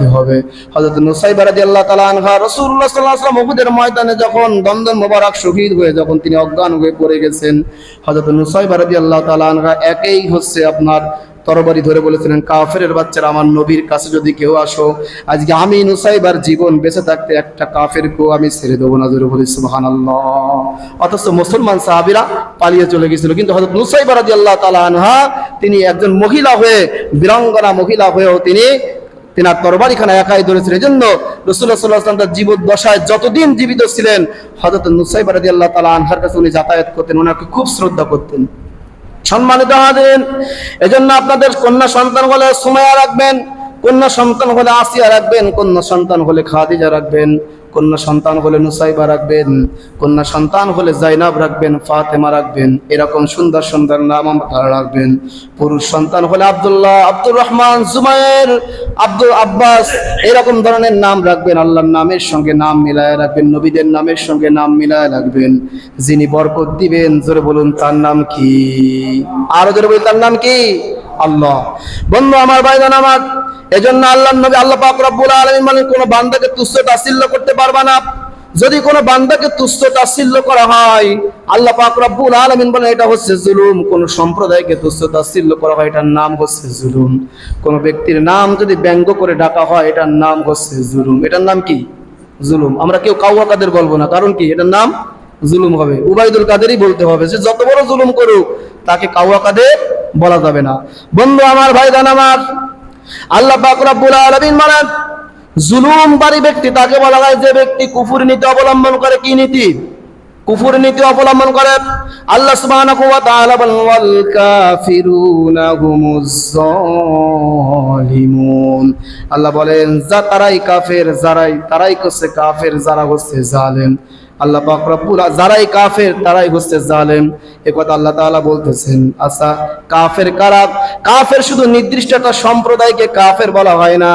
দাঁড়াতে হবে। হযরত নুসাইবা রাদিয়াল্লাহু তাআলা আনহা রাসূলুল্লাহ সাল্লাল্লাহু আলাইহি ওয়াসাল্লাম উহুদের ময়দানে যখন দমদম মোবারক শহীদ হয়ে যখন তিনি অজ্ঞান হয়ে পড়ে গেছেন, হযরত নুসাইবা রাদিয়াল্লাহু তাআলা আনহা একেই হচ্ছে আপনার তরবারি ধরে বলেছিলেন, কাফেরের বাচ্চারা, আমার নবীর কাছে যদি কেউ আসো, আজকে আমি নুসাইবার জীবন বেঁচে থাকতে একটা কাফেরকেও আমি ছেড়ে দেবো না। জোরে বলি সুবহানাল্লাহ। অথচ মুসলমান সাহাবীরা পালিয়ে চলে গেছিল, কিন্তু হযরত নুসাইবা রাদিয়াল্লাহু তাআলা আনহা তিনি একজন মহিলা হয়ে, বীরাঙ্গনা মহিলা হয়েও তিনি তিনার তরবারিখানা একাই ধরেছিলেন। এজন্য রাসূলুল্লাহ সাল্লাল্লাহু আলাইহি ওয়াসাল্লাম তার জীবদ্দশায় যতদিন জীবিত ছিলেন, হযরত নুসাইবা রাদিয়াল্লাহু তাআলা আনহার কাছে উনি যাতায়াত করতেন, ওনাকে খুব শ্রদ্ধা করতেন। সম্মানিত হাজিরিন, এজন্য আপনাদের কন্যা সন্তান হলে সুমাইয়া রাখবেন, কন্যা সন্তান হলে আসিয়া রাখবেন, কন্যা সন্তান হলে খাদিজা রাখবেন, কন্যা সন্তান হলে নুসাইবা রাখবেন, কন্যা সন্তান হলে জাইনাব রাখবেন, ফাতেমা রাখবেন। এরকম সুন্দর সুন্দর নাম আপনারা রাখবেন। পুরুষ সন্তান হলে আব্দুল্লাহ, আব্দুর রহমান, জুবায়ের, আব্দুল আব্বাস, এরকম ধরনের নাম রাখবেন। আল্লাহর নামের সঙ্গে নাম মিলায় রাখবেন, নবীদের নামের সঙ্গে নাম মিলায় রাখবেন। যিনি বরকত দিবেন, জোরে বলুন তার নাম কি? আরো জোরে বলুন তার নাম কি? আল্লাহ। বন্ধু আমার, ভাইজান আমার, এজন্য আল্লাহর নবী আল্লাহ পাক রব্বুল আলামিন বলেন, কোন বান্দাকে তুচ্ছ তাচ্ছিল্য করতে পারবা না। যদি কোন বান্দাকে তুচ্ছ তাচ্ছিল্য করা হয়, আল্লাহ পাক রব্বুল আলামিন বলেন এটা হচ্ছে জুলুম। কোন সম্প্রদায়কে তুচ্ছ তাচ্ছিল্য করা হয়, এটার নাম হচ্ছে জুলুম। কোন ব্যক্তির নাম যদি ব্যঙ্গ করে ডাকা হয়, এটার নাম হচ্ছে জুলুম। এটার নাম কি? জুলুম। আমরা কেউ কাউয়া কাদের বলবো না, কারণ কি? এটার নাম জুলুম হবে। উবাইদুল কাদেরই বলতে হবে, যে যত বড় জুলুম করুক তাকে কাউয়া কাদের বলা যাবে না। বন্ধু আমার, ভাইজান আমার, আল্লাহ পাক রব্বুল আলামিন বলেন জুলুমকারী ব্যক্তি তাকে বলা হয় যে ব্যক্তি কুফর নীতি অবলম্বন করে। কি নীতি? কুফর নীতি অবলম্বন করে। আল্লাহ সুবহানাহু ওয়া তাআলা বলেন ওয়াল কাফিরুনা হুমুজ জালিমুন। আল্লাহ বলেন যা তারাই কাফের, তারাই হচ্ছে কাফের, যারা হচ্ছে জালেম। আল্লাহ পাক রব্বুল যারাই কাফের তারাই হচ্ছে জালেম, এই কথা আল্লাহ তাআলা বলতেছেন। আচ্ছা, কাফের কারা? কাফের শুধু নির্দিষ্ট একটা সম্প্রদায়কে কাফের বলা হয় না।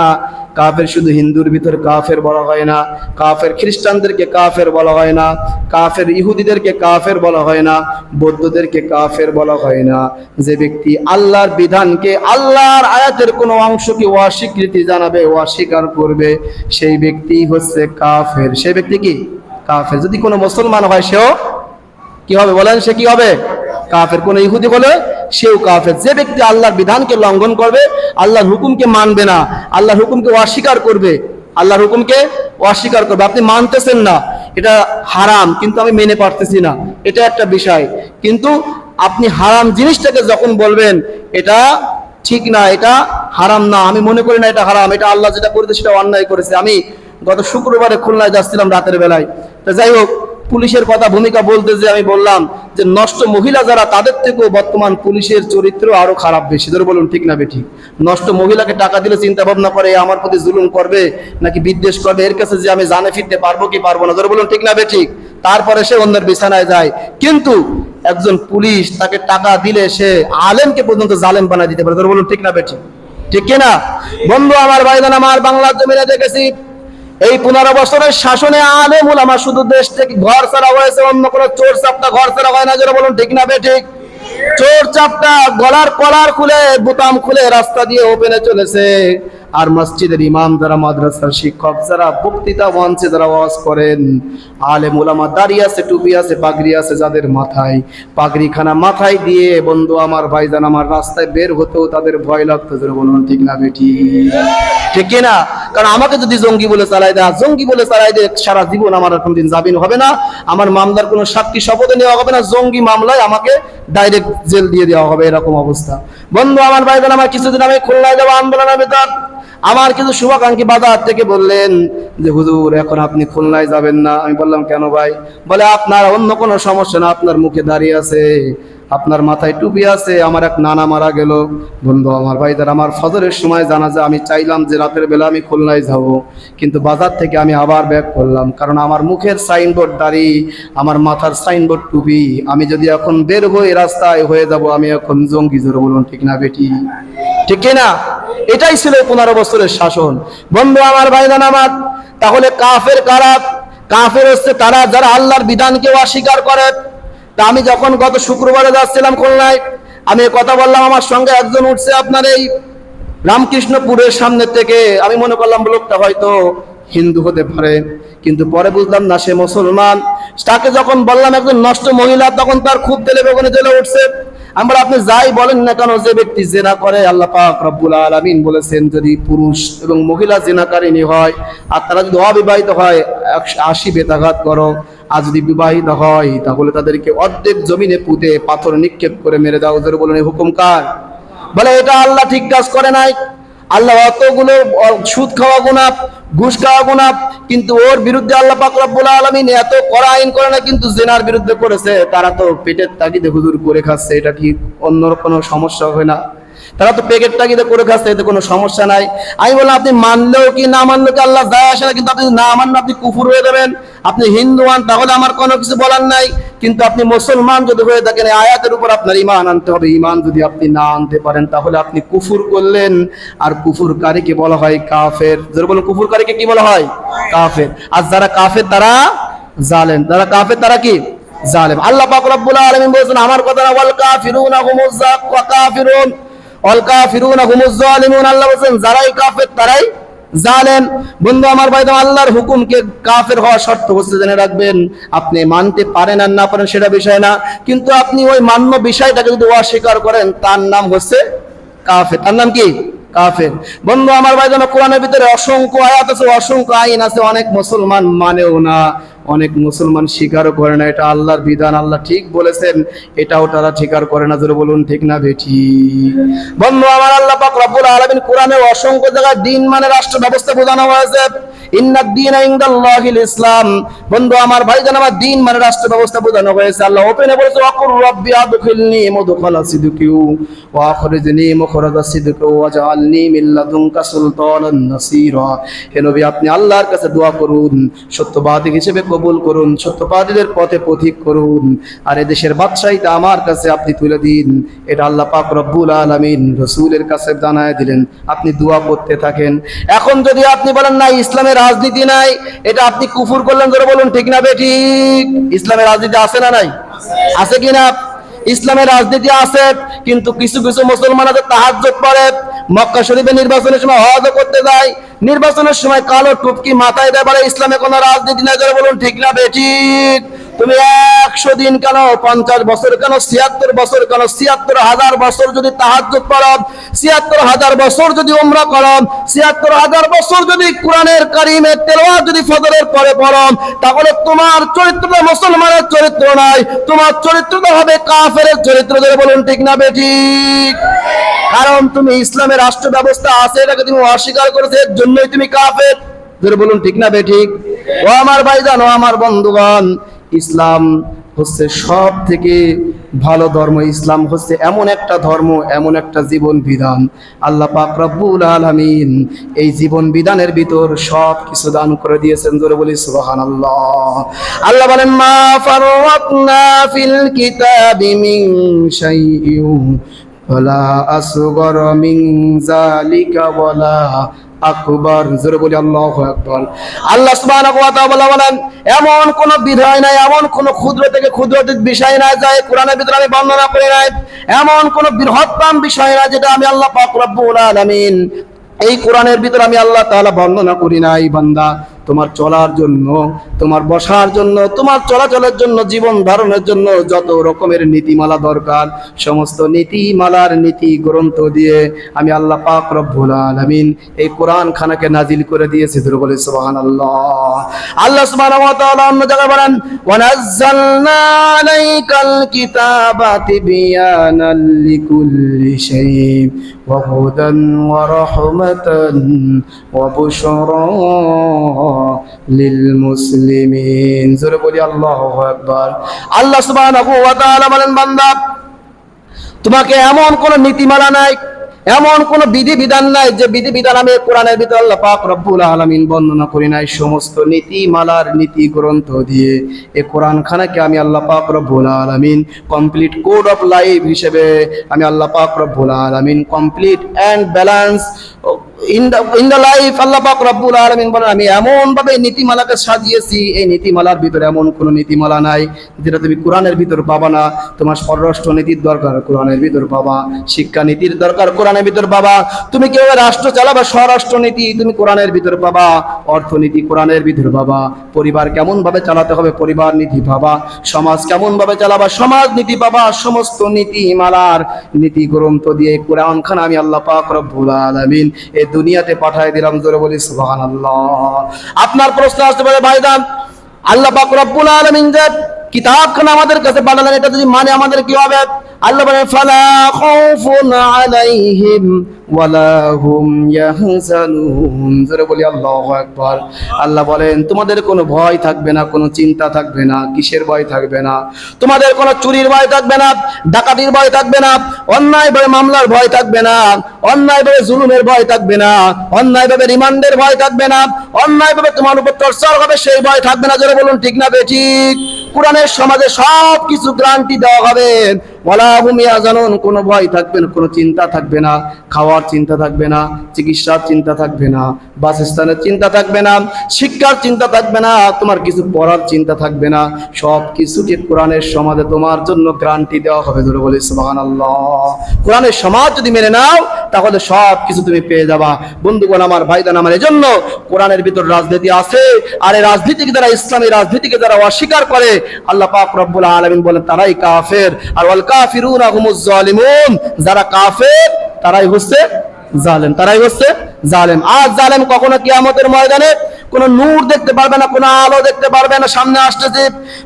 কাফের শুধু হিন্দুর ভিতর কাফের বলা হয় না, কাফের খ্রিস্টানদেরকে কাফের বলা হয় না, কাফের ইহুদিদেরকে কাফের বলা হয় না, বৌদ্ধদেরকে কাফের বলা হয় না। যে ব্যক্তি আল্লাহর বিধানকে, আল্লাহর আয়াতের কোনো অংশকে অস্বীকৃতি জানাবে, অস্বীকার করবে, সেই ব্যক্তি হচ্ছে কাফের। সেই ব্যক্তি কি? কাফের। যদি কোনো মুসলমান হয় সেও কি হবে বলেন? সে কি হবে? কাফের। কোন ইহুদি হলে সেও কাফের। যে ব্যক্তি আল্লাহর বিধানকে লঙ্ঘন করবে, আল্লাহর হুকুমকে মানবে না, আল্লাহর হুকুমকে অস্বীকার করবে, আল্লাহর হুকুমকে অস্বীকার করবে। আপনি মানতেছেন না, এটা হারাম, কিন্তু আমি মেনে পারতেছি না, এটা একটা বিষয়। কিন্তু আপনি হারাম জিনিসটাকে যখন বলবেন এটা ঠিক না, এটা হারাম না, আমি মনে করি না এটা হারাম, এটা আল্লাহ যেটা করেছে সেটা অন্যায় করেছে। আমি গত শুক্রবারে খুলনায় যাচ্ছিলাম রাতের বেলায়, তো যাই হোক, পুলিশের কথা ভূমিকা বলতে যে আমি বললাম যে নষ্ট মহিলা যারা, তাদের থেকেও বর্তমান পুলিশের চরিত্র আরো খারাপ বেশি। ধরে বলুন ঠিক না বেঠিক? নষ্ট মহিলাকে টাকা দিলে চিন্তা ভাবনা করে আমার প্রতি জুলুম করবে নাকি বিদ্বেষ করবে, এর কাছে যে আমি জানে ফিরতে পারবো কি পারবো না। ধরে বলুন ঠিক না বেঠিক? তারপরে সে অন্যের বিছানায় যায়। কিন্তু একজন পুলিশ তাকে টাকা দিলে সে আলেমকে পর্যন্ত জালেম বানায় দিতে পারে। ধরে বলুন ঠিক না বেঠিক? ঠিক কিনা? বন্ধু আমার, ভাইজান আমার, বাংলার জমিনে দেখেছি এই 15 বছরের শাসনে আলেম ওলামা শুধু দেশ থেকে ঘর ছাড়া হয়েছে, অন্য কোনো চোর চাপটা ঘর ছাড়া হয় না। যারা বলুন ঠিক না বেঠিক? চোর চাপটা গলার কলার খুলে, বোতাম খুলে রাস্তা দিয়ে ওপেনে চলেছে। আর মসজিদের ইমাম যারা, মাদ্রাসার শিক্ষক যারা, বক্তৃতা মঞ্চে যারা ওয়াজ করেন, আলেম ওলামা দাঁড়িয়ে আছে, টুপি আছে, পাগড়ি আছে, যাদের মাথায় পাগড়িখানা মাথায় দিয়ে, বন্ধু আমার, ভাইজান আমার, রাস্তায় বের হতেও তাদের ভয় লাগতো। যারা বলুন ঠিক না বেঠিক? ঠিক কিনা? কারণ আমাকে যদি জঙ্গি বলে চালাই দেয়, জঙ্গি বলে চালাই দেয়, সারা জীবন আমার কোনদিন জামিন হবে না, আমার মামলার কোনো সাক্ষী শপথে নেওয়া হবে না, জঙ্গি মামলায় আমাকে ডাইরেক্ট জেল দিয়ে দেওয়া হবে, এরকম অবস্থা। বন্ধু আমার, ভাইজান আমার, কিছুদিন আমি খুলনায় যাবো আন্দোলনের ভেতর, আমার কিছু শুভাকাঙ্ক্ষী বাজার থেকে বললেন যে হুজুর এখন আপনি খুলনায় যাবেন না। আমি বললাম কেন ভাই? বলে আপনার অন্য কোনো সমস্যা না, আপনার মুখে দাঁড়িয়ে আছে, আপনার মাথায় টুপি আছে, আমার এক নানা মারা গেল। বন্ধু আমার, ভাইদের আমার, ফজরের সময় জানাজা, আমি চাইলাম যে রাতের বেলা আমি খুলনায় যাব, কিন্তু বাজার থেকে আমি আবার ব্যাক করলাম, কারণ আমার মুখের সাইনবোর্ড দাড়ি, আমার মাথার সাইনবোর্ড টুপি, আমি যদি এখন বের হই রাস্তায় হয়ে যাব আমি এখন জঙ্গি। জোরে বলুন ঠিক না বেটি? ঠিক কিনা? এটাই ছিল 15 বছরের শাসন। বন্ধু আমার, ভাইজান আমার, তাহলে কাফের কারা? কাফের হচ্ছে তারা যারা আল্লাহর বিধানকে অস্বীকার করে। তা আমি যখন গত শুক্রবারে যাচ্ছিলাম খুলনায়, আমি কথা বললাম, আমার সঙ্গে একজন উঠছে আপনার এই রামকৃষ্ণপুরের সামনে থেকে আমি মনে করলাম লোকটা হয়তো হিন্দু হতে পারে, কিন্তু পরে বুঝলাম না সে মুসলমান। তাকে যখন বললাম একজন নষ্ট মহিলা, তখন তার খুব তেলে বেগুনে জ্বলে উঠছে। আমরা আপনি যাই বলেন না কেন, যে ব্যক্তি জিনা করে, আল্লাহ পাক রব্বুল আলামিন বলেছেন যদি পুরুষ এবং মহিলা জিনাকারিনী হয় আর তারা যদি অবিবাহিত হয় 80 বেতাঘাত করো, আর যদি বিবাহিত হয় তাহলে তাদেরকে অর্ধেক জমিনে পুঁতে পাথর নিক্ষেপ করে মেরে দাও। ওদের বলেন এই হুকুম কার? বলে এটা আল্লাহ ঠিক কাজ করে নাই। আল্লাহ অতগুলো সুদ খাওয়া গুনাহ, ঘুষ খাওয়া গুনাহ, কিন্তু ওর বিরুদ্ধে আল্লাহ পাক রব্বুল আলামিন এত কড়া আইন করে না, কিন্তু জিনার বিরুদ্ধে করেছে। তারা তো পেটের তাগিদে হুজুর করে খাচ্ছে, এটা কি অন্য কোনো সমস্যা হয় না? তারা তো পেটের তাগিদে করে খাচ্ছে, এতে কোনো সমস্যা নাই। আমি বললাম আপনি মানলেও কি না মানলেও কি আল্লাহ যায় আসে না, কিন্তু আপনি না মানলে আপনি কুফর হয়ে যাবেন। আপনি হিন্দু হন তাহলে আমার কোনো কিছু বলার নাই, কিন্তু আপনি মুসলমান যদি হয়ে থাকেন এই আয়াতের উপর আপনার ঈমান আনতে হবে। ঈমান যদি আপনি না আনতে পারেন তাহলে আপনি কুফর করলেন, আর কুফরকারীকে বলা হয় কাফের। যারা বলেন কুফরকারীকে কি বলা হয়? কাফের। আর যারা কাফের তারা জালেম, যারা কাফের তারা কি? জালেম। আল্লাহ পাক রব্বুল আলামিন বলেছেন আমার কথা না, ওয়াল কাফিরুনা হুমুজ কাফিরুন ওয়াল কাফিরুনা হুমুজ জালিমুন। আল্লাহ বলেন যারাই কাফের তারাই জালেম। বন্ধু আমার ভাই, আল্লাহর হুকুমকে কাফের হওয়ার শর্ত হচ্ছে জেনে রাখবেন, আপনি মানতে পারেন আর না পারেন সেটা বিষয় না, কিন্তু আপনি ওই মান্য বিষয়টাকে যদি অস্বীকার করেন তার নাম হচ্ছে কাফের। তার নাম কি? কাফের। বন্ধু আমার ভাই, কোরআনের ভিতরে অসংখ্য আয়াত আছে, অসংখ্য আইন আছে, অনেক মুসলমান মানেও না, অনেক মুসলমান স্বীকারও করে না এটা আল্লাহর বিধান, আল্লাহ ঠিক বলেছেন, এটাও তারা স্বীকার করে না। জোরে বলুন ঠিক না বেঠি? বন্ধু আমার, আল্লাহ পাক রব্বুল আলামিন কোরআনে অসংখ্য জায়গায় দিন মানে রাষ্ট্র ব্যবস্থা বোঝানো হয়েছে। ইন্নাদ দীনা ইনদাল্লাহিল ইসলাম। বন্ধু আমার ভাইজান, আমার দিন মানে রাষ্ট্র ব্যবস্থা বোঝানো হয়েছে। আল্লাহ ওপেনে বলেছে ওয়াকুর রাব্বি আদখিলনি মুদখালা সিদকি ওয়া আখরিজনি মুখরাজা সিদকি ওয়াজআলনি মিন লাদুনকা সুলতানান নাসীরা। হে নবী, আপনি আল্লাহর কাছে দোয়া করুন, সত্যবাদী হিসেবে কবুল করুন, সত্যবাদীদের পথে পথিক করুন, আর এদেশের বাদশাহীটা আমার কাছে আপনি তুলে দিন। এটা আল্লাহ পাক রব্বুল আলামিন রাসূলের কাছে জানায় দিলেন। আপনি দোয়া করতে থাকেন। এখন যদি আপনি বলেন না ইসলামের রাজনীতি নাই, এটা আপনি কুফর করলেন। জোরে বলুন ঠিক না বেঠিক? ইসলামের রাজনীতি আছে না নাই? আছে কিনা? ইসলামের রাজনীতি আছে, কিন্তু কিছু কিছু মুসলমান আছে তাহাজ্জুদ পড়ে, মক্কা শরীফে নির্বাচনের সময় হজ করতে যায়, নির্বাচনের সময় কালো টুপকি মাথায় দেয়, বলে ইসলামে কোনো রাজনীতি নাই। জোরে বলুন ঠিক না বেঠিক? তুমি 100 দিন কেন, 50 বছর কেন, 76 বছর কেন, 76,000 বছর যদি তাহাজ্জুদ পড়ো, 76,000 বছর যদি উমরা করো, 76,000 বছর যদি কোরআনের কারিমের তেলাওয়াত যদি ফজরের পরে পড়ো, তাহলে তোমার চরিত্রটা মুসলমানের চরিত্র নয়, তোমার চরিত্রটা হবে কাফেরের চরিত্র। ধরে বলুন ঠিক না বেঠিক? কারণ তুমি ইসলামের রাষ্ট্র ব্যবস্থা আছে এটাকে তুমি অস্বীকার করেছো, এর জন্যই তুমি কাফের। ধরে বলুন ঠিক না বেঠিক? ও আমার ভাইজান, ও আমার বন্ধুগণ, ইসলাম হচ্ছে সব থেকে ভালো ধর্ম। ইসলাম হচ্ছে এমন একটা ধর্ম, এমন একটা জীবন বিধান, আল্লাহ পাক রব্বুল আলামিন এই জীবন বিধানের ভিতর সব কিছু দান করে দিয়েছেন। জোরে বলি সুবহানাল্লাহ। আল্লাহ বলেন মা ফাররাতনা ফিল কিতাবি মিন শাইইন ওয়ালা আসগর মিন যালিকা ওয়ালা আকবার। জোরে বলি আল্লাহু আকবার। আল্লাহ সুবহানাহু ওয়া তাআলা বলেন এমন কোন বিধান নাই, এমন কোন ক্ষুদ্র থেকে ক্ষুদ্রতম বিষয় নাই যা কোরআনের ভিতরে আমি বর্ণনা করি নাই, এমন কোন বৃহত্তম বিষয় নাই যেটা আমি আল্লাহ পাক রব্বুল আলামিন এই কোরআনের ভিতরে আমি আল্লাহ তাআলা বর্ণনা করি নাই। বান্দা, তোমার চলার জন্য, তোমার বসার জন্য, তোমার চলাচলের জন্য, জীবন ধারণের জন্য যত রকমের নীতিমালা দরকার, সমস্ত নীতিমালার নীতি গ্রন্থ দিয়ে আমি আল্লাহ পাক রব্বুল আলামিন এই কোরআন খানাকে নাজিল করে দিয়েছি। ধরে বলে সুবহানাল্লাহ। আল্লাহ সুবহানাহু ওয়া তাআলা অন্য জায়গায় বলেন ওয়া নাযালনা আলাইকাল কিতাবা তিবয়ানাল লিকুল্লি শাইইন ওয়া হুদান ওয়া রাহমাতান ওয়া বুশরা লিল মুসলিমিন। জোরে বলি আল্লাহু আকবার। আল্লাহ সুবহানাহু ওয়া তাআলা বলেন বান্দা, তোমাকে এমন কোন নীতিমালা নাই, এমন কোন বিধি বিধান নাই যে বিধি বিধান আমি কোরআনের ভিতরে আল্লাহ পাক রব্বুল আলামিন বর্ণনা করি নাই। সমস্ত নীতিমালার নীতি গ্রন্থ দিয়ে এই কোরআন খানাকে আমি আল্লাহ পাক রব্বুল আলামিন কমপ্লিট কোড অফ লাইফ হিসেবে আমি আল্লাহ পাক রব্বুল আলামিন complete and balance in the life আল্লাহ পাক রব্বুল আলামিন বলেন আমি এমন ভাবে নীতিমালাকে সাজিয়েছি, এই নীতিমালার ভিতরে এমন কোনো নীতিমালা নাই যেটা তুমি কোরআনের ভিতর পাবা না। তোমার পররাষ্ট্র নীতির দরকার, কোরআনের ভিতর পাবা। শিক্ষা নীতির দরকার, কোরআনের ভিতর পাবা। তুমি কিভাবে রাষ্ট্র চালাবা, স্বরাষ্ট্র নীতি তুমি কোরআনের ভিতর পাবা। অর্থনীতি কোরআনের ভিতর পাবা। পরিবার কেমন ভাবে চালাতে হবে, পরিবার নীতি পাবা। সমাজ কেমন ভাবে চালাবা, সমাজ নীতি পাবা। সমস্ত নীতিমালার নীতি গ্রন্থ দিয়ে কোরআন খান আমি আল্লাহ পাক রব্বুল আলামিন এই দুনিয়াতে পাঠায় দিলাম। জোরে বলি সুবহানাল্লাহ। আপনার প্রশ্ন আসতে পারে ভাইজান, আল্লাহ পাক রব্বুল আলামিন যে কিতাবখান আমাদের কাছে পাঠালেন, এটা যদি মানে আমাদের কি হবে? আল্লাহ বলেন ফালা খাউফুন আলাইহিম ওয়ালা হুম ইয়াহজানুন। জোরে বলি আল্লাহু আকবার। আল্লাহ বলেন তোমাদের কোনো ভয় থাকবে না, কোনো চিন্তা থাকবে না। কিসের ভয় থাকবে না? তোমাদের কোনো চুরির ভয় থাকবে না, ডাকাতির ভয় থাকবে না, অন্যায়ভাবে মামলার ভয় থাকবে না, অন্যায়ভাবে জুলুমের ভয় থাকবে না, অন্যায়ভাবে রিমান্ডের ভয় থাকবে না, অন্যায়ভাবে তোমার উপর টর্চার হবে সেই ভয় থাকবে না। জোরে বলুন ঠিক না বেঠিক? কোরআনের সমাজে সব কিছু গ্যারান্টি দেওয়া হবে। ওয়ালা হুম ইয়াহজানুন, কোনো ভয় থাকবে না, কোনো চিন্তা থাকবে না। খাওয়ার চিন্তা থাকবে না, চিকিৎসার চিন্তা থাকবে না, বাসস্থানের চিন্তা থাকবে না, শিক্ষার চিন্তা থাকবে না, তোমার কিছু পড়ার চিন্তা থাকবে না। সব কিছুকে কোরআনের সমাজে তোমার জন্য গ্যারান্টি দেওয়া হবে। ধরে বলি সুবহানাল্লাহ। কোরআনের সমাজ যদি মেনে নাও তাহলে সব কিছু তুমি পেয়ে যাবা। বন্ধুগণ আমার, ভাইজান আমার, এজন্য কোরআনের ভিতর রাজনীতি আছে। আর এই রাজনীতিকে যারা, ইসলামী রাজনীতিকে যারা অস্বীকার করে, আল্লাহ পাক রব্বুল আলামিন বলেন তারাই কাফের। আর ওয়াল কাফিরুনা হুমুজ জালিমুন, যারা কাফের তারাই হচ্ছে জালেম, তারাই হচ্ছে জালেম। আর জালেম কখনো কিয়ামতের ময়দানে কোন নূর দেখতে পারবে না, কোন আলো দেখতে পারবে না। সামনে আসতেছে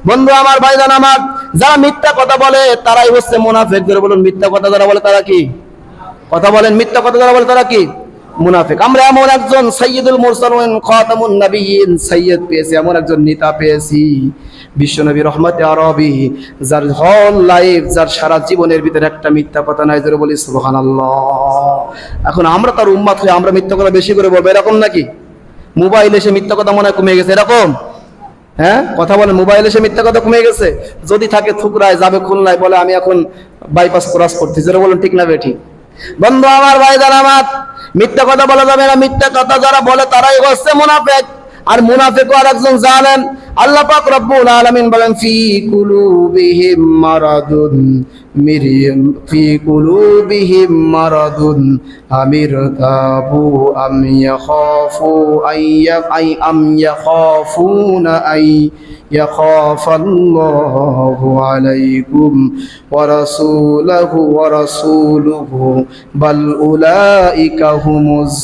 বন্ধু আমার, ভাইজান আমার, যারা মিথ্যা কথা বলে তারাই হচ্ছে মুনাফিক। যারা বলুন মিথ্যা কথা যারা বলে তারা কি? কথা বলেন, মিথ্যা কথা যারা বলে তারা কি? মুনাফিক। আমরা এমন একজন সাইয়্যিদুল মুরসালিন খাতামুন নবিয়্যিন সাইয়্যিদ পেয়েছি, এমন একজন নেতা পেয়েছি, বিশ্বনবী রহমতে আরবি, যার হোল লাইফ, যার সারা জীবনের ভিতরে একটা মিথ্যা কথা নাই। জোরে বলি সুবহানাল্লাহ। এখন আমরা তার উম্মত হয়ে আমরা মিথ্যা কথা বেশি করে বলবো, এরকম নাকি? মোবাইল এসে মিথ্যা কথা মনে হয় কমে গেছে, এরকম? হ্যাঁ, কথা বলে মোবাইল এসে মিথ্যা কথা কমে গেছে? যদি থাকে থুকরায় যাবে খুলনায়, বলে আমি এখন বাইপাস ক্রস করতেছি। জোরে বলুন ঠিক না বেঠিক? বন্ধু আমার, ভাইজান আমার, মিথ্যা কথা বলা যাবে না। মিথ্যা কথা যারা বলে তারাই হচ্ছে মুনাফিক। আর মুনাফিক আর একজন জালেম। আল্লাহ পাক রব্বুল আলামিন বলেন ফি কুলুবিহিম মারাদুন মিরিম ফি কুলুবিহিম মারাদুন আমিরতাবু আম ইয়াখাফু আম ইয়াখাফুনা আই ইয়াখাফাল্লাহু আলাইকুম ওয়া রাসূলুহু ওয়া রাসূলুহু বাল উলাইকা হুমুজ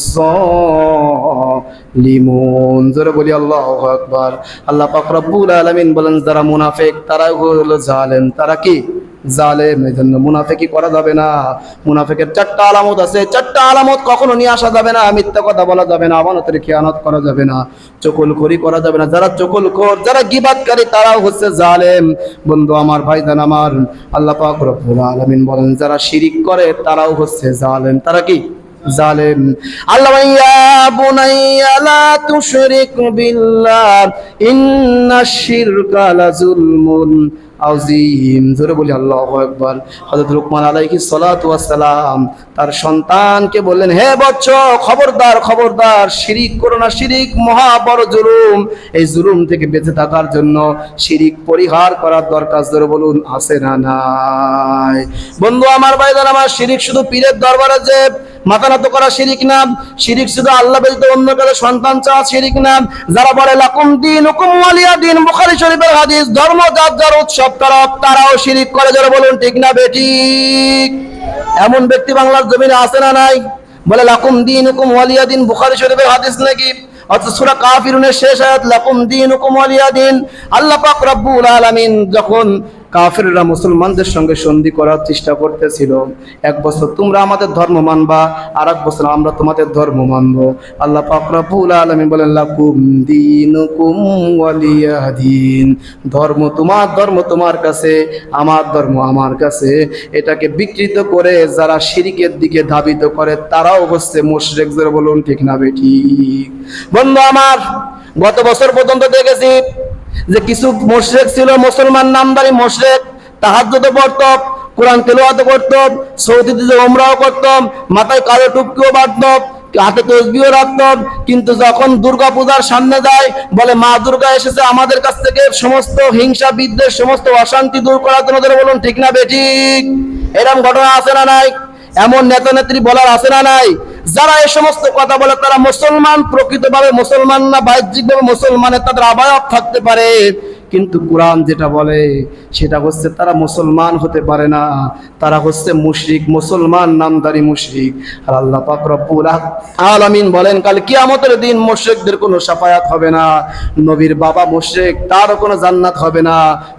জালিমুন। জোরে বলি আল্লাহু আকবার। আল্লাহ পাক রব্বুল আলামিন বলেন যারা মুনাফিক তারাই হলো জালেম। তারা কি? জালেম। এজন্য মুনাফিকি করা যাবে না। মুনাফিকের চারটা আলামত আছে, চারটা আলামত কখনো নিয়ে আসা যাবে না। মিথ্যা কথা বলা যাবে না, আমানতের খেয়ানত করা যাবে না, চকুলখড়ি করা যাবে না। যারা চকুলখোর, যারা গীবাতকারী তারাও হচ্ছে জালেম। বন্ধু আমার, ভাইজান আমার, আল্লাহ পাক রব্বুল আলামিন বলেন যারা শিরিক করে তারাও হচ্ছে জালেম। তারা কি? জালেম। আল্লাহ ইয়া বুনাইয়া লা তুশরিক বিল্লাহ ইন্নাশ শিরকা লাযুলমুন আযীম। জোরে বলি আল্লাহু আকবার। হযরত লুকমান আলাইহিস সালাতু ওয়াস সালাম তার সন্তানকে বললেন, হে বৎস, খবরদার খবরদার, শিরিক করো না। শিরিক মহা বড় জুলুম। এই জুলুম থেকে বেঁচে থাকার জন্য শিরিক পরিহার করার দরকার। জোরে বলুন আছে না নাই? বন্ধু আমার, ভাইজান আমার, শিরিক শুধু পীরের দরবারে যে মাথা নত করা শিরিক না। শিরিক শুধু আল্লাহ ব্যতীত অন্য কারো সন্তান চাওয়া শিরিক না। যারা বলে লাকুম দীনুকুম ওয়ালিয়া দীন, বুখারী শরীফের হাদিস, ধর্ম যার যার উৎসব তারাও শিরিক করে। যারা বলুন ঠিক না বেঠিক? এমন ব্যক্তি বাংলার জমিনে আছে না নাই? বলে লাকুম দীনুকুম ওয়ালিয়া দীন, বুখারী শরীফের হাদিস নাকি? অথচ সূরা কাফিরুনের শেষ আয়াত লাকুম দীনুকুম ওয়ালিয়া দীন। আল্লাহ পাক রব্বুল আলামিন যখন কাফিররা মুসলমানদের সঙ্গে সন্ধি করার চেষ্টা করতেছিল, এক বছর তোমরা আমাদের ধর্ম মানবা, আর এক বছর আমরা তোমাদের ধর্ম মানবো। আল্লাহ পাক রব্বুল আলামিন বলেন লাকুম দীনুকুম ওয়ালিয়া দীন, ধর্ম তোমার ধর্ম তোমার কাছে, আমার ধর্ম আমার কাছে। এটাকে বিকৃত করে যারা শিরিকের দিকে ধাবিত করে তারাও হচ্ছে মুশরিক। যারা বলুন ঠিক না বেঠিক? বন্ধু আমার, গত বছর পর্যন্ত দেখেছি যে কিছু মুশরিক ছিল, মুসলমান নামদারি মুশরিক, তাহাজ্জুদ পড়ত, কোরআন তেলাওয়াত করত, সৌদিতে যে উমরাও করত, মাথায় কালো টুপিও বাঁধত, হাতে তসবিহও রাখত, কিন্তু যখন দুর্গা পূজার সামনে যায় বলে মা দুর্গা এসেছে আমাদের কাছ থেকে সমস্ত হিংসা বিদ্বেষ সমস্ত অশান্তি দূর করার জন্য। ধরে বলুন ঠিক না বেঠিক? এরকম ঘটনা আছে না নাই? এমন নেতা নেত্রী বলার আছে না নাই? যারা এই সমস্ত কথা বলে তারা মুসলমান, প্রকৃতভাবে মুসলমান না, বাহ্যিকভাবে মুসলমানের তাদের আবায়াত থাকতে পারে, কিন্তু কোরআন যেটা বলে সেটা হচ্ছে তারা মুসলমান হতে পারে না, তারা হচ্ছে মুশরিক, মুসলমান নামদারি মুশরিক। আর আল্লাহ পাক রব্বুল আলামিন বলেন কাল কিয়ামতের দিন মুশরিকদের কোনো শাফায়াত হবে না। নবীর বাবা মুশরিক, তারও কোনো জান্নাত হবে না।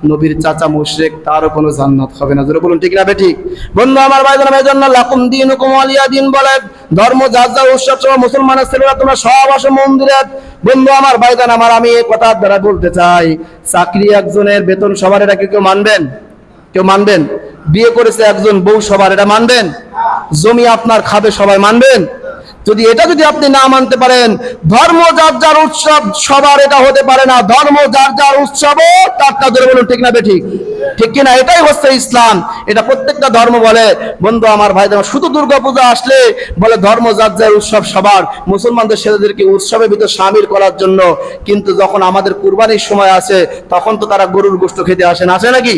নবীর চাচা মুশরিক, তারও কোনো জান্নাত হবে না। জোরে বলুন ঠিক না বেঠিক? বন্ধু আমার ভাইজান, এজন্য লাকুম দীনুকুম ওয়ালিয়া দিন বলে ধর্ম যার যার উৎসব সহ মুসলমানের ছেলেরা তোমরা সব আসো মন্দিরে। বন্ধু আমার ভাইজান আমার, আমি এই কথার দ্বারা বলতে চাই, চাকরি একজনের বেতন সবার, এটা কেউ মানবেন? কেউ মানবেন? বিয়ে করেছে একজন বউ সবার, এটা মানবেন? জমি আপনার খাবে সবাই, মানবেন? যদি আপনি না মানতে পারেন, ধর্ম যার যার উৎসব সবার, এটা হতে পারে না। ধর্ম যার যার উৎসবও তারটা। ধরে বলুন ঠিক না বেঠিক? ঠিক কিনা? এটাই হচ্ছে ইসলাম, এটা প্রত্যেকটা ধর্ম বলে। বন্ধু আমার ভাই, শুধু দুর্গাপূজা আসলে বলে ধর্ম যার যার উৎসব সবার, মুসলমানদের ছেলেদেরকে উৎসবের ভিতর শামিল করার জন্য। কিন্তু যখন আমাদের কুরবানির সময় আসে তখন তো তারা গরুর গোশত খেতে আসে না, আসে নাকি?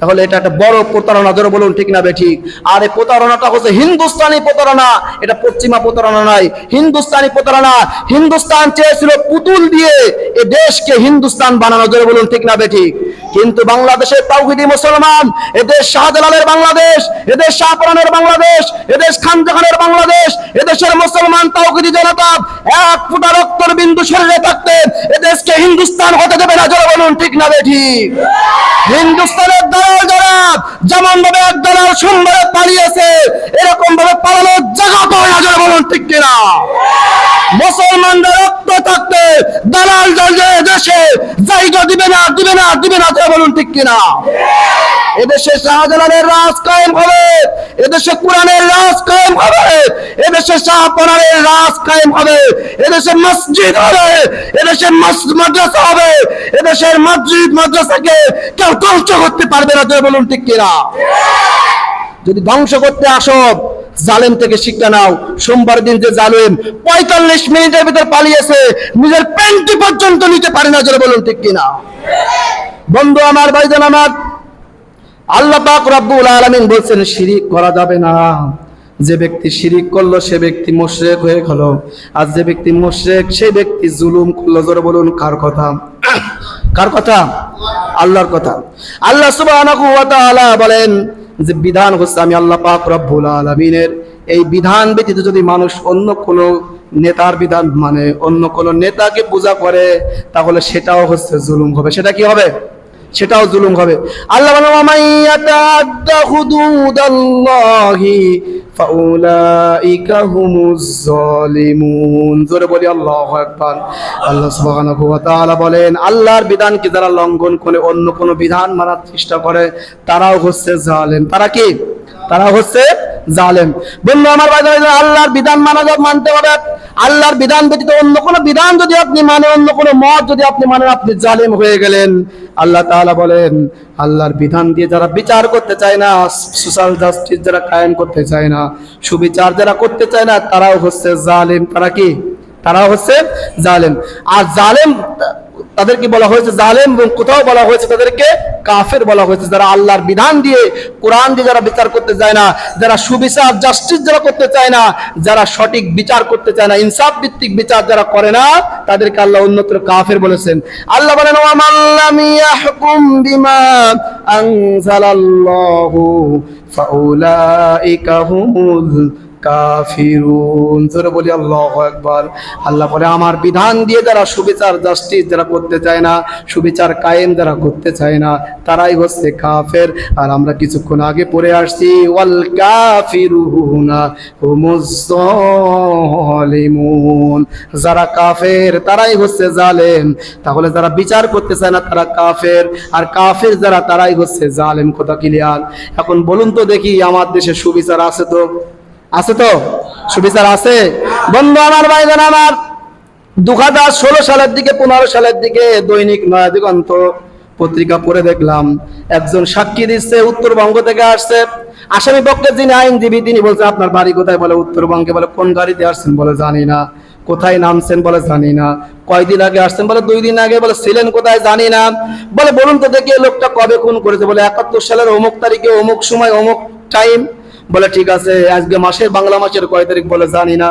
তাহলে এটা একটা বড় প্রতারণা। ধরে বলুন ঠিক না বেঠিক? আর এই প্রতারণাটা হচ্ছে হিন্দুস্তানি প্রতারণা, এটা পশ্চিমা প্রতারণা নয়, হিন্দুস্তানি প্রতারণা। হিন্দুস্তান চেয়েছিল পুতুল দিয়ে এ দেশকে হিন্দুস্তান বানানো। ধরে বলুন ঠিক না বেঠিক? কিন্তু বাংলাদেশের তাওহীদি মুসলমান, এদেশ শাহজালালের বাংলাদেশ, এদেশ শাহপরানের বাংলাদেশ, এদেশ খানজাহানের বাংলাদেশ, এদেশের মুসলমান তাওহীদি জনতা এক ফোঁটা রক্তের বিন্দু শরীরে থাকতে এদেশকে হিন্দুস্তান হতে দেবে না। ধরে বলুন ঠিক না বেঠিক? হিন্দুস্তানের দালাল যারা যেমন ভাবে এক দালাল সুন্দরে পালিয়েছে, এরকম ভাবে পালানোর জায়গা পায় না। ধরে বলুন ঠিক কিনা? মুসলমানদের রক্ত থাকতে দালাল দেশে জায়গা দিবে না, দিবে না, দিবে না। ধরে বলুন ঠিক কিনা? এদেশে শাহজালালের রাজ কায়েম হবে, এদেশে কোরআনের রাজ কায়েম হবে, এদেশে শাহপরানের রাজ কায়েম হবে, এদেশে মসজিদ হবে, এদেশে মাদ্রাসা হবে, এদেশের মসজিদ মাদ্রাসাকে কেউ ধ্বংস করতে পারবে না। ধরে বলুন ঠিক কিনা? যদি ধ্বংস করতে আসো, জালেম থেকে শিক্ষা নাও। সোমবার দিন যে জালেম 45 মিনিটের ভিতর পালিয়েছে, নিজের প্যান্টি পর্যন্ত নিতে পারে না। জোরে বলুন ঠিক কিনা? বন্ধু আমার, ভাইজান আমার, আল্লাহ পাক রব্বুল আলামিন বলছেন শিরিক করা যাবে না। যে ব্যক্তি শিরিক করলো সে ব্যক্তি মুশরিক হয়ে গেল। আর যে ব্যক্তি মুশরিক সে ব্যক্তি জুলুম করলো। জোরে বলুন কার কথা? কার কথা? আল্লাহর কথা। আল্লাহ সুবহানাহু ওয়া তাআলা বলেন যে বিধান হচ্ছে আমি আল্লাহ পাক রব্বুল আলামিনের। এই বিধান ব্যতীত যদি মানুষ অন্য কোনো নেতার বিধান মানে অন্য কোনো নেতাকে পূজা করে, তাহলে সেটাও হচ্ছে জুলুম হবে। সেটা কি হবে? সেটাও জুলুম হবে। আল্লাহ বলেন ওয়ামাইয়াতাআদ্দা হুদুদাল্লাহি ফাউলাইকা হুমুজ জালিমুন। জোরে বলি আল্লাহু আকবার। আল্লাহ সুবহানাহু ওয়া তাআলা বলেন আল্লাহর বিধানকে যারা লঙ্ঘন করে অন্য কোনো বিধান মানার চেষ্টা করে তারাও হচ্ছে জালেম। তারা কি? তারা হচ্ছে জালেম। বন্ধু আমার ভাই, আল্লাহর বিধান মানতে হবে। আল্লাহর বিধান ব্যতীত অন্য কোনো বিধান যদি আপনি মানেন, অন্য কোনো মত যদি আপনি মানেন, আপনি জালেম হয়ে গেলেন। আল্লাহ তাআলা বলেন আল্লাহর বিধান দিয়ে যারা বিচার করতে চায় না, সোশ্যাল জাস্টিস যারা কায়েম করতে চায় না, সুবিচার যারা করতে চায় না, তারাও হচ্ছে জালেম। তারা কি? তারাও হচ্ছে জালেম। আর জালেম তাদেরকে বলা হয়েছে জালেম, এবং কোথাও বলা হয়েছে তাদেরকে কাফের বলা হয়েছে। যারা আল্লাহর বিধান দিয়ে কোরআন দিয়ে যারা বিচার করতে চায় না, যারা সুবিচার জাস্টিস যারা করতে চায় না, যারা সঠিক বিচার করতে চায় না, ইনসাফ ভিত্তিক বিচার যারা করে না, তাদেরকে আল্লাহ অন্যত্র কাফের বলেছেন। আল্লাহ বলেন ওয়া মান লাম ইয়াহকুম বিমা আনজালাল্লাহু ফাউলাইকা হুমুল কাফিরুন। জোরে বলি আল্লাহু আকবার। আল্লাহ বলে আমার বিধান দিয়ে যারা সুবিচার জাস্টিস যারা করতে চায় না, সুবিচার কায়েম যারা করতে চায় না, তারাই হচ্ছে কাফের। আর আমরা কিছুক্ষণ আগে পড়ে আসছি ওয়াল কাফিরুনা হুমুজ জালিমুন। যারা কাফের তারাই হচ্ছে জালেম। তাহলে যারা বিচার করতে চায় না তারা কাফের, আর কাফের যারা তারাই হচ্ছে জালেম। কথা ক্লিয়ার? এখন বলুন তো দেখি, আমার দেশে সুবিচার আছে তো? আছে তো? সুবিচার আছে? বন্ধু আমার, ভাইজান আমার, 2016 সালের দিকে 15 সালের দিকে দৈনিক নয়া দিগন্ত পত্রিকা পড়ে দেখলাম একজন সাক্ষী দিচ্ছে, উত্তরবঙ্গ থেকে আসছে। আসামি পক্ষের যিনি আইনজীবী তিনি বলছেন আপনার বাড়ি কোথায়? বলে উত্তরবঙ্গে। বলে কোন গাড়িতে আসছেন? বলে জানি না। কোথায় নামছেন? বলে জানি না। কয়দিন আগে আসছেন? বলে 2 দিন আগে। বলে ছিলেন কোথায়? জানি না। বলে বলুন তো দেখি এই লোকটা কবে খুন করেছে? বলে 71 সালের অমুক তারিখে অমুক সময় অমুক টাইম। বলে ঠিক আছে, আজকে মাসের বাংলা মাসের কয় তারিখ? বলে জানি না।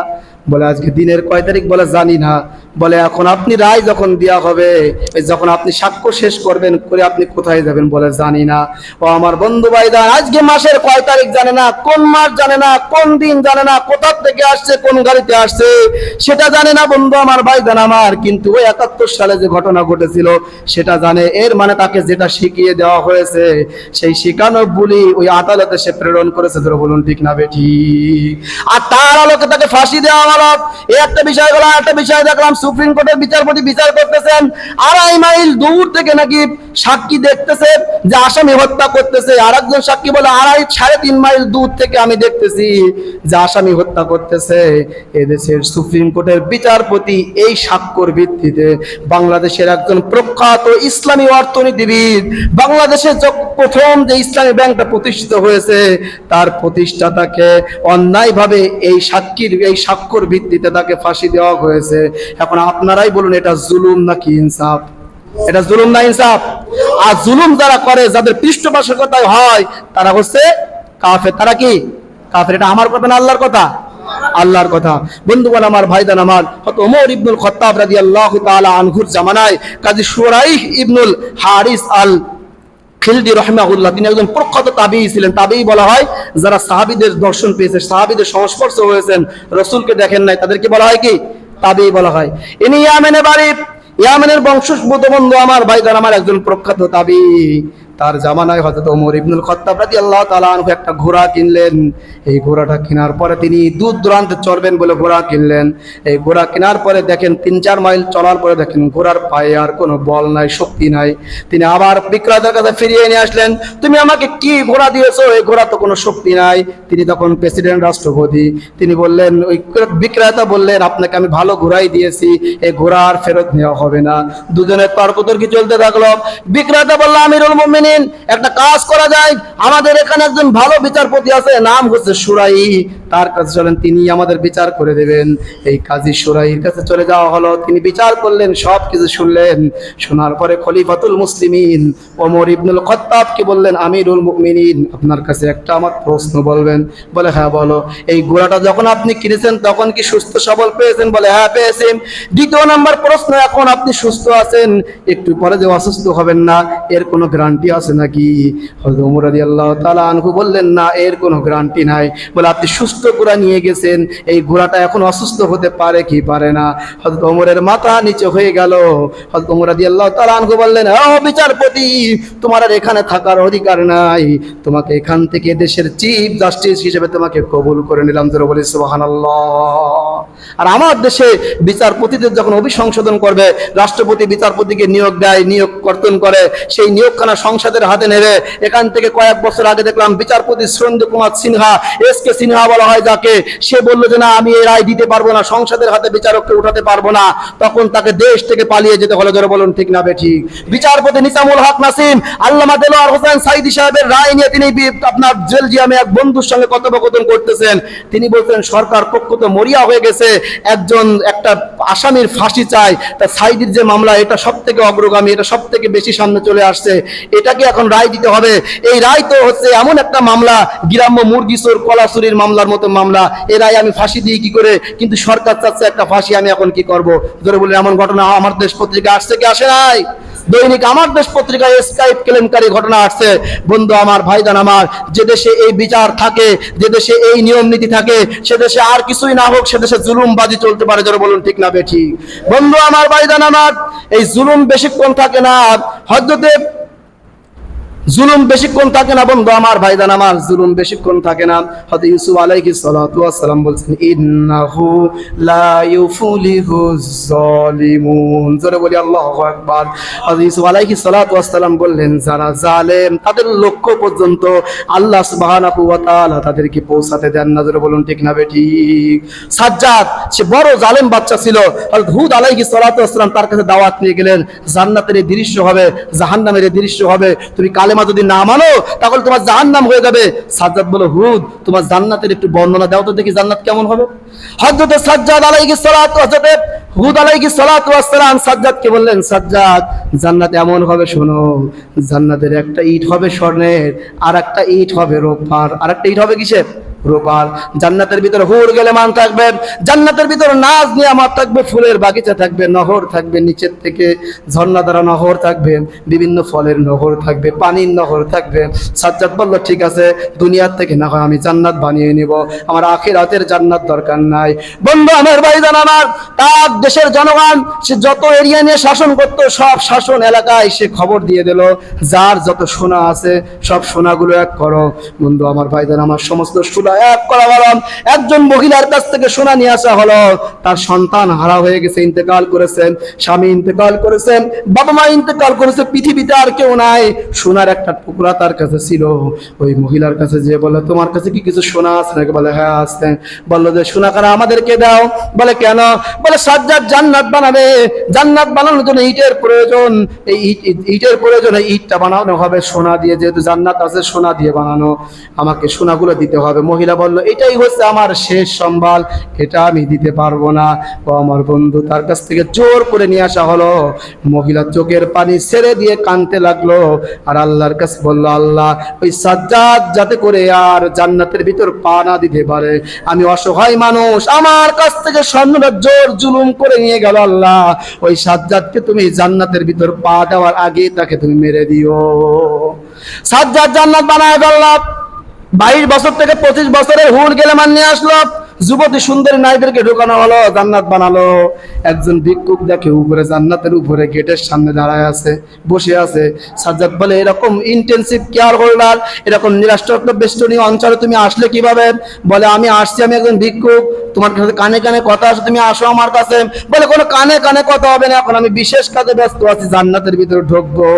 বলে আজকে দিনের কয় তারিখ? বলে জানি না। বলে এখন আপনি রায় যখন দেওয়া হবে, যখন আপনি সাক্ষ্য শেষ করবেন করে আপনি কোথায় যাবেন? বলে জানি না। ও আমার বন্ধু ভাইদান, আজকে মাসের কয় তারিখ জানে না, কোন মাস জানে না, কোন দিন জানে না, কোথা থেকে আসছে, কোন গাড়িতে আসছে সেটা জানে না বন্ধু আমার ভাইদান আমার, কিন্তু ওই 71 সালে যে ঘটনা ঘটেছিল সেটা জানে। এর মানে তাকে যেটা শিখিয়ে দেওয়া হয়েছে সেই শিখানো বলি ওই আদালতে সে প্রেরণ করেছে। ধরে বলুন ঠিক না বেঠি? আর তার আলোকে তাকে ফাঁসি দেওয়া হলো। এই একটা বিষয় হলো। একটা বিষয় দেখলাম সুপ্রিম কোর্টের বিচারপতি বিচার করতেছেন, 2.5 মাইল দূর থেকে নাকি সাক্ষী দেখতেছে যে আসামি হত্যা করতেছে। আর একজন সাক্ষী বলে 3.5 মাইল দূর থেকে আমি দেখতেছি যে আসামি হত্যা করতেছে। এদেশের সুপ্রিম কোর্টের বিচারপতি এই সাক্ষ্যর ভিত্তিতে বাংলাদেশের একজন প্রখ্যাত ইসলামী অর্থনীতিবিদ, বাংলাদেশে প্রথম যে ইসলামী ব্যাংকটা প্রতিষ্ঠিত হয়েছে তার প্রতিষ্ঠাতাকে অন্যায়ভাবে এই সাক্ষ্যর ভিত্তিতে তাকে ফাঁসি দেওয়া হয়েছে। এখন আপনারাই বলুন এটা জুলুম নাকি ইনসাফ? এটা জুলুম না ইনসাফ? আর জুলুম যারা করে, যাদের পৃষ্ঠপোষকতায় হয়, তারা হচ্ছে কাফের। তারা কি কাফের? এটা আমার কথা না আল্লাহর কথা? আল্লাহর কথা। বন্ধুগণ আমার, ভাইদান আমার, হযরত ওমর ইবনুল খাত্তাব রাদিয়াল্লাহু তাআলা আনহুর জামানায় কাজী শুরাইহ ইবনুল হারিস আল খিলদি রাহিমাহুল্লাহ, তিনি একজন প্রখ্যাত তাবিঈ ছিলেন। তাবিঈ বলা হয় যারা সাহাবীদের দর্শন পেয়েছে, সাহাবীদের সংস্পর্শ হয়েছেন, রাসূলকে দেখেন নাই, তাদেরকে বলা হয় কি? তাবিঈ বলা হয়। ইনি ইয়ামেনে বাড়ি, ইয়ামেনের বংশোদ্ভূত বন্ধু আমার ভাইদান আমার, একজন প্রখ্যাত তাবিঈ। তার জামানায় হযরত ওমর ইবনুল খাত্তাব রাদিয়াল্লাহু তাআলা আনহু একটা ঘোড়া কিনলেন। এই ঘোড়াটা কেনার পরে তিনি দূর দূরান্তে চড়বেন বলে ঘোড়া কিনলেন। এই ঘোড়া কেনার পরে দেখেন 3-4 মাইল চলার পরে দেখেন ঘোড়ার পায়ে আর কোনো বল নাই, শক্তি নাই। তিনি আবার বিক্রেতার কাছে ফিরিয়ে নিয়ে আসলেন, তুমি আমাকে কি ঘোড়া দিয়েছো? এই ঘোড়া তো কোনো শক্তি নাই। তিনি তখন প্রেসিডেন্ট, রাষ্ট্রপতি। তিনি বললেন, ওই বিক্রেতা বললেন, আপনাকে আমি ভালো ঘোড়াই দিয়েছি, এই ঘোড়া আর ফেরত নেওয়া হবে না। দুজনের তর্কতর্কি চলতে থাকলো। বিক্রেতা বলল, আমিরুল মুমিনিন, একটা কাজ করা যায়, আমাদের এখানে একজন ভালো বিচারপতি আছে, নাম হচ্ছে শুরাই, তার কাছে চলেন, তিনি আমাদের বিচার করে দেবেন। এই কাজী শুরাইয়ের কাছে চলে যাওয়া হলো। তিনি বিচার করলেন, সব কিছু শুনলেন। শোনার পরে খলিফাতুল মুসলিমিন ওমর ইবনুল খাত্তাবকে বললেন, আমিরুল মুমিনিন, আপনার কাছে একটা আমার প্রশ্ন বলবেন? বলে হ্যাঁ বলো। এই ঘোড়াটা যখন আপনি কিনেছেন তখন কি সুস্থ সবল পেয়েছেন? বলে হ্যাঁ পেয়েছেন। দ্বিতীয় নাম্বার প্রশ্ন, এখন আপনি সুস্থ আছেন, একটু পরে যে অসুস্থ হবেন না, এর কোনো গ্যারান্টি আছে নাকি? হযরত ওমর রাদিয়াল্লাহু তাআলা আনহু বললেন, না, এর কোনো গ্যারান্টি নাই। বলে আপনি সুস্থ ঘোড়া নিয়ে গেছেন, এই ঘোড়াটা এখন অসুস্থ হতে পারে কি পারে না? হযরত ওমরের মাথা নিচে হয়ে গেল। হযরত ওমর রাদিয়াল্লাহু তাআলা আনহু বললেন, ও বিচারপতি, তোমার আর এখানে থাকার অধিকার নাই, তোমাকে এখান থেকে দেশের চিফ জাস্টিস হিসেবে তোমাকে কবুল করে নিলাম। জোরে বলি সুবহানাল্লাহ। আর আমার দেশে বিচারপতিদের যখন অভিসংশোধন করবে, রাষ্ট্রপতি বিচারপতিকে নিয়োগ দেয়, নিয়োগ কর্তন করে, সেই নিয়োগখানা সংসদের হাতে নেবে। এখান থেকে কয়েক বছর আগে দেখলাম বিচারপতি সুরেন্দ্র কুমার সিনহা, এসকে সিনহা বলা হয় যাকে, সে বলল যে না, আমি এই রায় দিতে পারবো না, সংসদের হাতে বিচারককে উঠাতে পারবো না। তখন তাকে দেশ থেকে পালিয়ে যেতে হলো। জোরে বলুন ঠিক না বেঠিক? বিচারপতি নিজামুল হক নাসিম, আল্লামা দেলোয়ার হোসেন সাইদি সাহেবের রায় নিয়ে তিনি আপনার বেলজিয়ামে এক বন্ধুর সঙ্গে কথোপকথন করতেছেন। তিনি বলছেন, সরকার পক্ষ তো মরিয়া হয়ে গেছে, একটা আসামির ফাঁসি চায়, তা সাইদির যে মামলা, এটা সব থেকে অগ্রগামী, এটা সব থেকে বেশি সামনে চলে আসছে, এটাকে এখন রায় দিতে হবে। এই রায় তো হচ্ছে এমন একটা মামলা, গ্রাম্য মুরগি চোর কলা চুরির মামলার মতো মামলা, এই রায় আমি ফাঁসি দিই কি করে? কিন্তু সরকার চাচ্ছে একটা ফাঁসি, আমি এখন কি করব? ধরে বলে এমন ঘটনা আমার দেশ পত্রিকা আসছে কি আসে নাই? দৈনিক আমার দেশ পত্রিকায় স্কাইপ কেলেঙ্কারি ঘটনা আসছে। বন্ধু আমার, ভাইদান আমার, যে দেশে এই বিচার থাকে, যে দেশে এই নিয়ম নীতি থাকে, সে দেশে আর কিছুই না হোক, সে দেশে জুলুমবাজি চলতে পারে। যারা বলুন ঠিক না বেঠিক? বন্ধু আমার, ভাইদান আমার, এই জুলুম বেশিক্ষণ থাকে না। হযরতে জুলুম বেশিক্ষণ থাকে না বন্ধু আমার, ভাইদান আমার, জুলুম বেশিক্ষণ থাকে না। হযরত ইউসুফ আলাইহিস সালাতু ওয়াস সালাম বলছেন, ইন্নাহু লা ইউফলিহুজ জালিমুন। জোরে বলি আল্লাহু আকবার। হযরত ইউসুফ আলাইহিস সালাতু ওয়াস সালাম বললেন, যারা জালেম তাদের লক্ষ্য পর্যন্ত আল্লাহ সুবহানাহু ওয়া তাআলা তাদেরকে পৌঁছাতে দেন না। জোরে বলুন ঠিক না বেঠিক? সাজ্জাদ, সে বড় জালেম বাচ্চা ছিল। হযরত হুদ আলাইহিস সালাতু ওয়াস সালাম তার কাছে দাওয়াত নিয়ে গেলেন, জান্নাতের এই দৃশ্য হবে, জাহান্নামের এই দৃশ্য হবে, তুমি কালেমা কালেমা যদি না মানো তাহলে তোমার জাহান্নাম হয়ে যাবে। সাজ্জাদ বলে, হুদ তোমার জান্নাতের একটু বর্ণনা দাও তো দেখি জান্নাত কেমন হবে। হযরতে সাজ্জাদ আলাইহিস সালাতু হযরতে হুদ আলাইহিস সালাতু ওয়াস সালাম সাজ্জাদকে বললেন, সাজ্জাদ জান্নাত এমন হবে শোনো, জান্নাতের একটা ইট হবে স্বর্ণের, আর একটা ইট হবে রূপার, আর একটা ইট হবে কিসের? রূপার। জান্নাতের ভিতরে হুর গেলেমান থাকবে, জান্নাতের ভিতরে নাজ নিয়ামত থাকবে, ফুলের বাগিচা থাকবে, নহর থাকবে, নিচের থেকে ঝর্ণা দ্বারা নহর থাকবে, বিভিন্ন ফলের নহর থাকবে, পানির নহর থাকবে। সাজ্জাদ বলল, ঠিক আছে, দুনিয়ার থেকে না হয় আমি জান্নাত বানিয়ে নিব, আমার আখিরাতের জান্নাত দরকার নাই। বন্ধু আমার, ভাইজান আমার, তার দেশের জনগণ সে যত এরিয়া নিয়ে শাসন করতো, সব শাসন এলাকায় সে খবর দিয়ে দিল, যার যত সোনা আছে সব সোনাগুলো এক করো। বন্ধু আমার, ভাইজান আমার, সমস্ত সোনা এক করা হলো। একজন মহিলার কাছ থেকে সোনা নিয়ে আসা হলো, তার সন্তান হারা হয়ে গেছে, ইন্তেকাল করেছেন, স্বামী ইন্তেকাল করেছেন, বাবা মা ইন্তেকাল করেছে, পৃথিবীতে আর কেউ নাই। সোনার একটা টুকরা তার কাছে ছিল। ওই মহিলার কাছে যে বলে, তোমার কাছে কি কিছু সোনা আছে নাকি? বলে, হ্যাঁ আছে। বললো যে সোনা কারা আমাদেরকে দাও। বলে, কেন? বলে, সাজ্জাদ জান্নাত বানাবে, জান্নাত বানানোর জন্য ইটের প্রয়োজন, এই ইটের প্রয়োজন, এই ইটটা বানানো হবে সোনা দিয়ে, যেহেতু জান্নাত আছে সোনা দিয়ে বানানো, আমাকে সোনাগুলো দিতে হবে। মহিলা বলল, এটাই হচ্ছে আমার শেষ সম্বল, এটা আমি দিতে পারবো না। ও আমার বন্ধু, তার কাছ থেকে জোর করে নিয়ে আসা হলো। মহিলা চোখের পানি ছেড়ে দিয়ে কাঁদতে লাগলো, আর আল্লাহর কাছে বললো, আল্লাহ ওই সাজ্জাদ যাতে করে আর জান্নাতের ভিতর পা না দিতে পারে, আমি অসহায় মানুষ, আমার কাছ থেকে স্বর্ণটা জোর জুলুম করে নিয়ে গেল, আল্লাহ ওই সাজ্জাদকে তুমি জান্নাতের ভিতর পা দেওয়ার আগে তাকে তুমি মেরে দিও। সাজ্জাদ জান্নাত বানায় ফেললাম। 22 বছর থেকে 25 বছরের হুর গেলেমান নিয়ে আসলো, যুবতী সুন্দরী নারীদেরকে ঢোকানো হলো, জান্নাত বানালো। একজন ভিক্ষুক দেখে উপরে, জান্নাতের উপরে গেটের সামনে দাঁড়ায় আছে, বসে আছে। সাজ্জাদ বলে, এরকম ইন্টেনসিভ কেয়ার হোল্ডার, এরকম নিরাষ্ট্র বেষ্টনী অঞ্চলে তুমি আসলে কিভাবে? বলে, আমি আসছি, আমি একজন ভিক্ষুক, তোমার কাছে কানে কানে কথা আছে, তুমি আসো আমার কাছে। বলে, কোনো কানে কানে কথা হবে না, এখন আমি বিশেষ কাজে ব্যস্ত আছি, জান্নাতের ভিতরে ঢুকবো।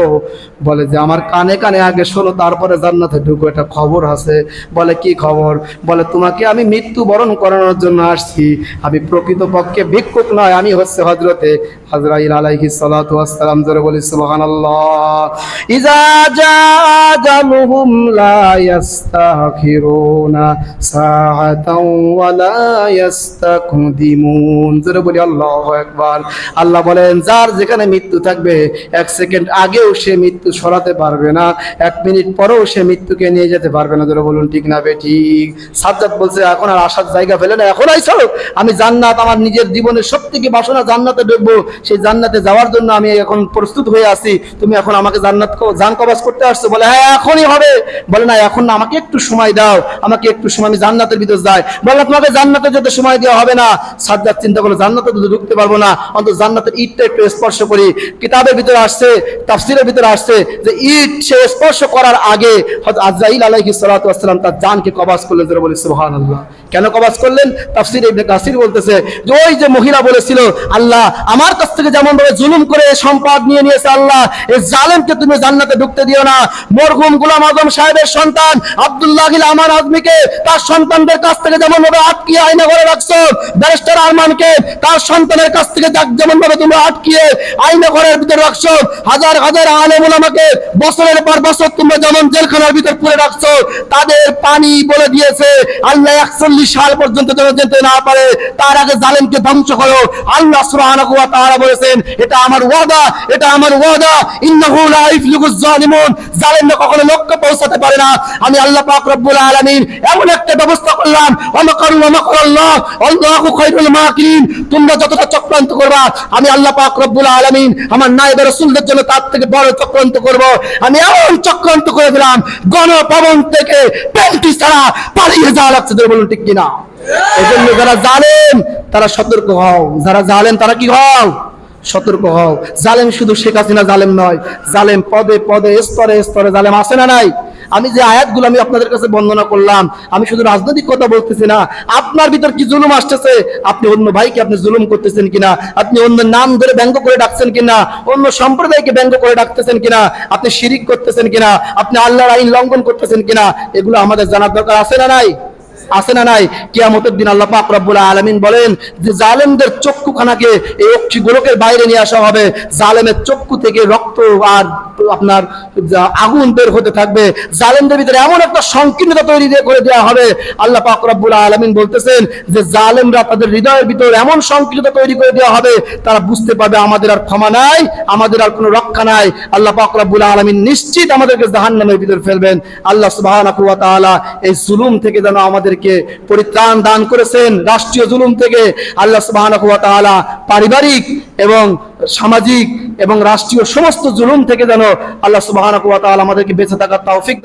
বলে যে, আমার কানে কানে আগে শোনো, তারপরে জান্নাতে ঢুকবো, একটা খবর আছে। বলে, কি খবর? বলে, তোমাকে আমি মৃত্যুবরণ করানোর জন্য আসছি, আমি প্রকৃতপক্ষে ভিক্ষুক নয়, আমি হচ্ছে হযরতে আজরাইল আলাইহিস সালাতু ওয়াস সালাম। জোরে বলি সুবহানাল্লাহ। ইজা জাআজালুহুম লা ইস্তাখিরুনা সাআতাও ওয়া লা ইস্তাকদিমুন। জোরে বলি আল্লাহু আকবার। আল্লাহ বলেন, যার যেখানে মৃত্যু থাকবে, 1 সেকেন্ড আগেও সে মৃত্যু সরাতে পারবে না, 1 মিনিট পরেও সে মৃত্যুকে নিয়ে যেতে পারবে না। জোরে বলুন ঠিক না বেঠিক? সাজ্জাদ বলছে, এখন আর আসার জায়গা ফেলে না, এখন আইছো, আমি জান্নাত, আমার নিজের জীবনের সবথেকে বাসনা জান্নাতে ঢুকবো, সেই জান্নাতে যাওয়ার জন্য আমি এখন প্রস্তুত হয়ে আছি, তুমি এখন আমাকে জান্নাত জান কবজ করতে আসছো? বলে, হ্যাঁ এখনই হবে। বলে, না এখন না, আমাকে একটু সময় দাও, আমাকে একটু সময়, আমি জান্নাতের ভিতর যাই। বলে, তোমাকে জান্নাতে যেতে সময় দেওয়া হবে না। সাজ্জাদ চিন্তা করলো, জান্নাতে তো ঢুকতে পারবো না, অন্তত জান্নাতের ইটটা একটু স্পর্শ করি। কিতাবের ভিতরে আসছে, তাফসীরের ভিতরে আসছে যে ইট সে স্পর্শ করার আগে হযরত আজরাইল আলাইহিস সালাতু ওয়াস সালাম তার জানকে কবজ করলেন। জোরে বলি সুবহানাল্লাহ। কেন কবজ করলেন? তাফসীর ইবনে কাসির বলতেছে যে, ওই যে মহিলা বলেছিল, আল্লাহ আমার কাছ থেকে যেমন ভাবে জুলুম করে সম্পদ নিয়ে নিয়েছে, আল্লাহ এই জালেমকে তুমি জান্নাতে ঢুকতে দিও না। মরহুম গোলাম আজম সাহেবের সন্তান আব্দুল্লাহ আমান আজমিকে তার সন্তানদের কাছ থেকে যেমন ভাবে আটকিয়ে আয়না করে রাখছো, ব্যারিস্টার আরমানকে তার সন্তানের কাছ থেকে যেমন ভাবে তোমরা আটকিয়ে আয়না ঘরের ভিতরে রাখছো, হাজার হাজার আলেম ওলামাকে বছরের পর বছর তোমরা যেমন জেলখানার ভিতর পুরে রাখছো, তাদের পানি বলে দিয়েছে আল্লাহ 41 সাল পর্যন্ত যেন যেতে না পারে, তার আগে জালেমকে ধ্বংস করো। আল্লাহ সুবহানাহু ওয়া তাআলা বলেছেন, এটা আমার ওয়াদা, এটা আমার ওয়াদা, ইন্নাহু লা ইফলিহুজ জালিমুন, জালেমরা কখনো লক্ষ্যে পৌঁছাতে পারে না। আমি আল্লাহ পাক রব্বুল আলামিন এমন একটা ব্যবস্থা করলাম, ওয়ামাকারু ওয়ামাকারাল্লাহ আল্লাহু খায়রুল মাকিরিন, তোমরা যতটা চক্রান্ত করবা, আমি আল্লাহ পাক রব্বুল আলামিন আমার নায়েবে রাসূলদের জন্য তার থেকে বড় চক্রান্ত করব। আমি এমন চক্রান্ত করে দিলাম, গণভবন থেকে পেন্টি ছাড়া পালিয়ে যাওয়া লাগছে। বলুন ঠিক কিনা? এজন্য যারা জালেম তারা সতর্ক হও, যারা জালেম তারা কি হও? সতর্ক হও। জালেম শুধু শেখ হাসিনা জালেম নয়, জালেম পদে পদে স্তরে স্তরে জালেম আছে না নাই? আমি যে আয়াতগুলো আমি আপনাদের কাছে বর্ণনা করলাম, আমি শুধু রাজনৈতিক কথা বলতেছি না, আপনার ভিতর কি জুলুম আসতেছে, আপনি অন্য ভাইকে আপনি জুলুম করতেছেন কিনা, আপনি অন্য নাম ধরে ব্যঙ্গ করে ডাকছেন কিনা, অন্য সম্প্রদায়কে ব্যঙ্গ করে ডাকতেছেন কিনা, আপনি শিরিক করতেছেন কিনা, আপনি আল্লাহর আইন লঙ্ঘন করতেছেন কিনা, এগুলো আমাদের জানার দরকার আছে না নাই? আছে না নাই? কিয়ামতের দিন আল্লাহ পাক রব্বুল আলামিন বলেন যে জালেমদের চক্ষুখানাকে এই অক্ষি গোলকের বাইরে নিয়ে আসা হবে, জালেমের চক্ষু থেকে রক্ত আর আপনার আগুন বের হতে থাকবে, জালেমদের ভিতরে এমন একটা সংকীর্ণতা তৈরি করে দেওয়া হবে। আল্লাহ পাক রব্বুল আলামিন বলতেছেন যে জালেমরা তাদের হৃদয়ের ভিতর এমন সংকীর্ণতা তৈরি করে দেওয়া হবে, তারা বুঝতে পারবে আমাদের আর ক্ষমা নাই, আমাদের আর কোনো রক্ষা নাই। আল্লাহ পাক রব্বুল আলামিন নিশ্চিত আমাদেরকে জাহান্নামের ভিতর ফেলবেন। আল্লাহ সুবহানাহু ওয়া তাআলা এই জুলুম থেকে যেন আমাদেরকে পরিত্রাণ দান করেছেন, রাষ্ট্রীয় জুলুম থেকে। আল্লাহ সুবহানাহু ওয়া তাআলা পারিবারিক এবং সামাজিক এবং রাষ্ট্রীয় সমস্ত জুলুম থেকে যেন আল্লাহ সুবহানাহু ওয়া তাআলা আমাদেরকে বেঁচে থাকার তৌফিক